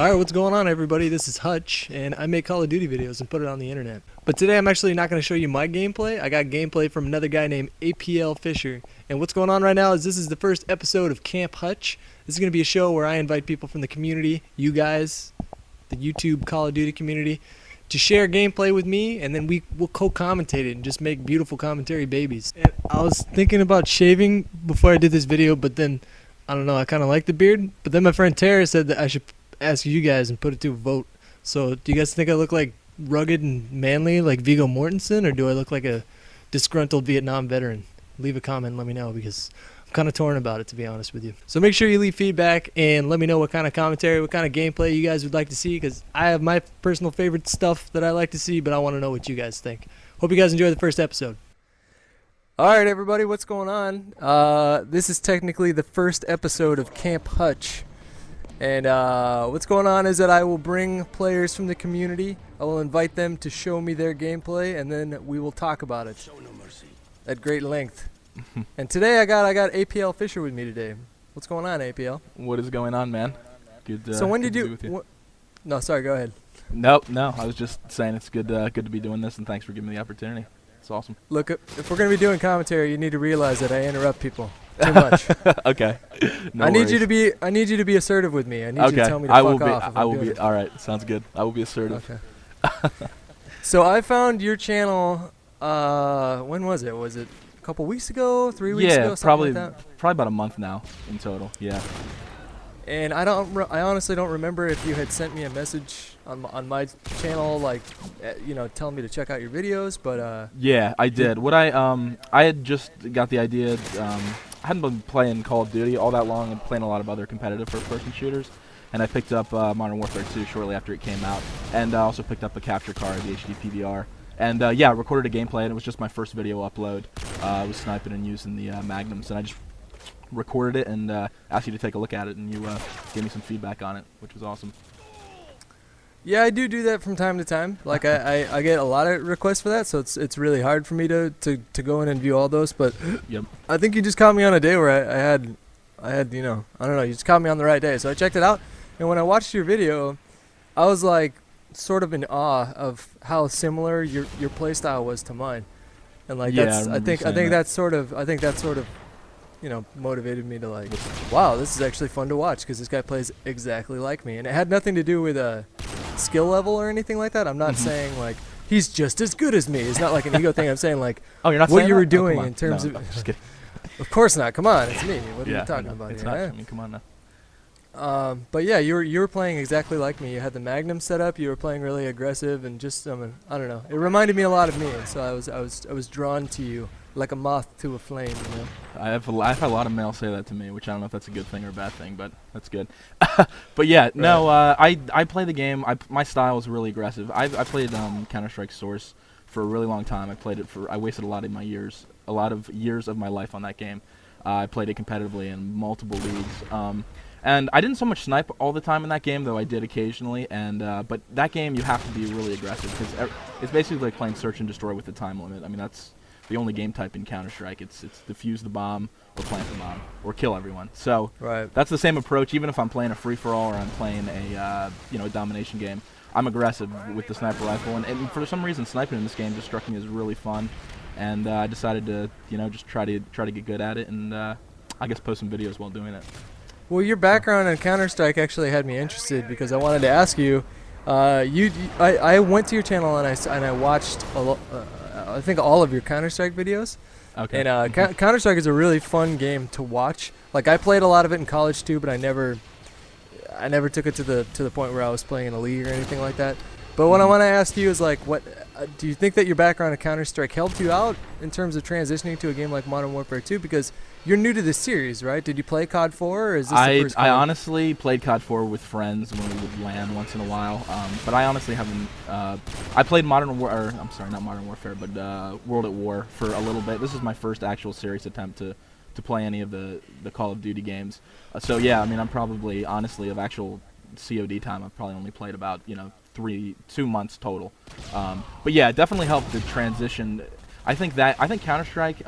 Alright, what's going on everybody? This is Hutch, and I make Call of Duty videos and put it on the internet. But today I'm actually not going to show you my gameplay. I got gameplay from another guy named APL Fisher. And what's going on right now is this is the first episode of Camp Hutch. This is going to be a show where I invite people from the community, you guys, the YouTube Call of Duty community, to share gameplay with me, and then we'll co-commentate it and just make beautiful commentary babies. And I was thinking about shaving before I did this video, but then, I don't know, I kind of like the beard. But then my friend Tara said that I should ask you guys and put it to a vote. So do you guys think I look like rugged and manly like Viggo Mortensen, or do I look like a disgruntled Vietnam veteran? Leave a comment and let me know, because I'm kind of torn about it, to be honest with you. So make sure you leave feedback and let me know what kind of commentary, what kind of gameplay you guys would like to see, because I have my personal favorite stuff that I like to see, but I want to know what you guys think. Hope you guys enjoy the first episode. Alright everybody, what's going on? This is technically the first episode of Camp Hutch. And what's going on is that I will bring players from the community. I will invite them to show me their gameplay, and then we will talk about it at great length. And today I got APL Fisher with me today. What's going on, APL? What is going on, man? Good. So when good did to be with you. No, sorry. Go ahead. No. I was just saying it's good. Good to be doing this, and thanks for giving me the opportunity. It's awesome. Look, if we're gonna be doing commentary, you need to realize that I interrupt people too much. Okay. No I need worries. you to be assertive with me. I need you to tell me to I will fuck be. off. If I I'm will doing be. it. All right. Sounds good. I will be assertive. Okay. So I found your channel. When was it? Was it a couple weeks ago? 3 weeks ago? Yeah, Something like that? probably about a month now in total. Yeah. And I honestly don't remember if you had sent me a message on my channel, like, telling me to check out your videos. But Yeah, I did. What I had just got the idea. I hadn't been playing Call of Duty all that long and playing a lot of other competitive first-person shooters. And I picked up Modern Warfare 2 shortly after it came out. And I also picked up a capture card, the HD PVR. And yeah, recorded a gameplay, and it was just my first video upload. I was sniping and using the Magnums, and I just recorded it and asked you to take a look at it, and you gave me some feedback on it, which was awesome. yeah, I do that from time to time. Like I get a lot of requests for that, so it's really hard for me to go in and view all those. But Yep. I think you just caught me on a day where I had I don't know, you just caught me on the right day. So I checked it out, and when I watched your video, I was like sort of in awe of how similar your playstyle was to mine. And like Yeah, I think that sort of motivated me to like, wow, this is actually fun to watch, because this guy plays exactly like me. And it had nothing to do with a skill level or anything like that. I'm not saying like he's just as good as me. It's not like an ego thing. I'm saying like Oh, you're not what saying you were that? Oh, doing come on. in terms No, of just kidding. Of course not. Come on, it's me. What are Yeah, you talking I know. about It's here? not. eh? I mean, come on now. But yeah, you were playing exactly like me. You had the Magnum set up. You were playing really aggressive, and just I don't know. It reminded me a lot of me, and so I was drawn to you like a moth to a flame. You know. I've had a lot of males say that to me, which I don't know if that's a good thing or a bad thing, but that's good. But yeah, no, I play the game. My style is really aggressive. I played Counter-Strike Source for a really long time. I wasted a lot of years of my life on that game. I played it competitively in multiple leagues. And I didn't so much snipe all the time in that game, though I did occasionally. And but that game, you have to be really aggressive, because it's basically like playing Search and Destroy with the time limit. I mean, that's the only game type in Counter-Strike. It's defuse the bomb, or plant the bomb, or kill everyone. So Right. that's the same approach. Even if I'm playing a free-for-all or I'm playing a a domination game, I'm aggressive with the sniper rifle. And for some reason, sniping in this game just struck me as really fun. And I decided to just try to get good at it, and I guess post some videos while doing it. Well, your background in Counter-Strike actually had me interested, because I wanted to ask you. I went to your channel and I watched I think all of your Counter-Strike videos. Okay. And Counter-Strike is a really fun game to watch. Like I played a lot of it in college too, but I never took it to the point where I was playing in a league or anything like that. But what I want to ask you is like, what do you think that your background in Counter-Strike helped you out in terms of transitioning to a game like Modern Warfare 2? Because you're new to this series, right? Did you play COD 4, or is this the first COD? I honestly played COD 4 with friends when we would LAN once in a while, but I honestly haven't. I played not Modern Warfare, but World at War for a little bit. This is my first actual serious attempt to play any of the Call of Duty games. So yeah, I mean, I'm probably honestly of actual COD time, I've probably only played about 2 months total. But yeah, it definitely helped the transition. I think Counter-Strike,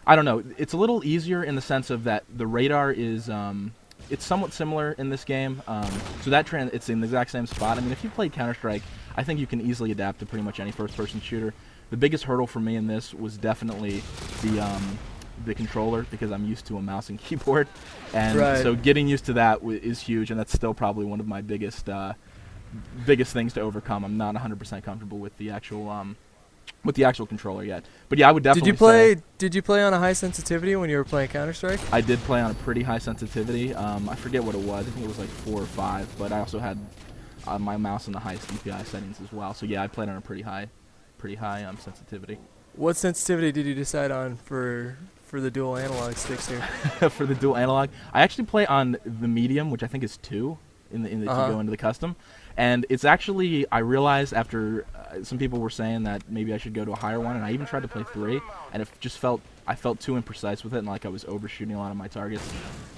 I don't know, it's a little easier in the sense of that the radar is it's somewhat similar in this game. So that it's in the exact same spot. I mean, if you played Counter-Strike, I think you can easily adapt to pretty much any first-person shooter. The biggest hurdle for me in this was definitely the controller, because I'm used to a mouse and keyboard, and so getting used to that is huge, and that's still probably one of my biggest things to overcome. I'm not 100% comfortable with the actual controller yet, but yeah, I would definitely. Did you play on a high sensitivity when you were playing Counter-Strike? I did play on a pretty high sensitivity. I forget what it was. I think it was like 4 or 5, but I also had my mouse in the highest DPI settings as well. So yeah, I played on a pretty high sensitivity. What sensitivity did you decide on for the dual analog sticks here? For the dual analog, I actually play on the medium, which I think is 2 if you go into the custom. And it's actually, I realized after some people were saying that maybe I should go to a higher one, and I even tried to play 3, and I felt too imprecise with it, and like I was overshooting a lot of my targets.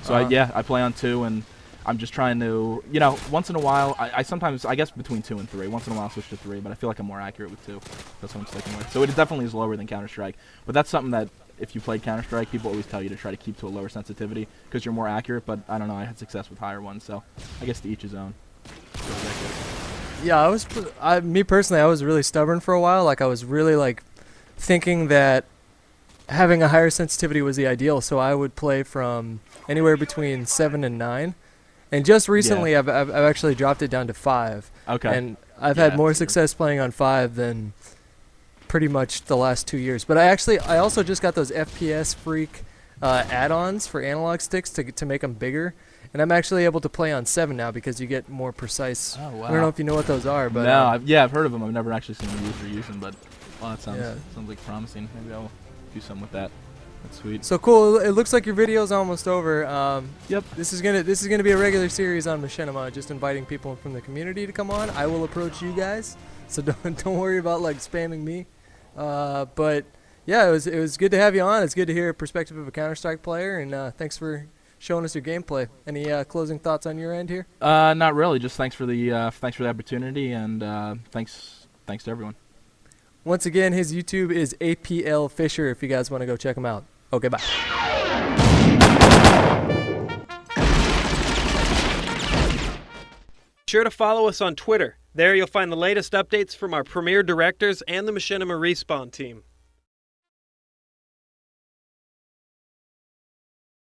So I play on 2, and I'm just trying to, once in a while, I sometimes, I guess between 2 and 3, once in a while I'll switch to 3, but I feel like I'm more accurate with 2. That's what I'm sticking with. So it definitely is lower than Counter-Strike, but that's something that if you played Counter-Strike, people always tell you to try to keep to a lower sensitivity because you're more accurate, but I don't know, I had success with higher ones, so I guess to each his own. Yeah, me personally, I was really stubborn for a while. Like, I was really like thinking that having a higher sensitivity was the ideal, so I would play from anywhere between 7 and 9. And just recently, I've actually dropped it down to 5. Okay. And I've had more success playing on 5 than pretty much the last 2 years. But I also just got those FPS Freak add-ons for analog sticks to make them bigger. And I'm actually able to play on 7 now because you get more precise. Oh, wow. I don't know if you know what those are, but no, I've heard of them. I've never actually seen them used or use them, but that sounds like promising. Maybe I'll do something with that. That's sweet. So cool. It looks like your video's almost over. Yep. This is gonna be a regular series on Machinima, just inviting people from the community to come on. I will approach you guys, so don't worry about like spamming me. But yeah, it was good to have you on. It's good to hear a perspective of a Counter-Strike player, and thanks for showing us your gameplay. Any closing thoughts on your end here? Not really. Just thanks for the opportunity, and thanks to everyone. Once again, his YouTube is APL Fisher if you guys want to go check him out. Okay, bye. Sure to follow us on Twitter. There you'll find the latest updates from our premier directors and the Machinima Respawn team.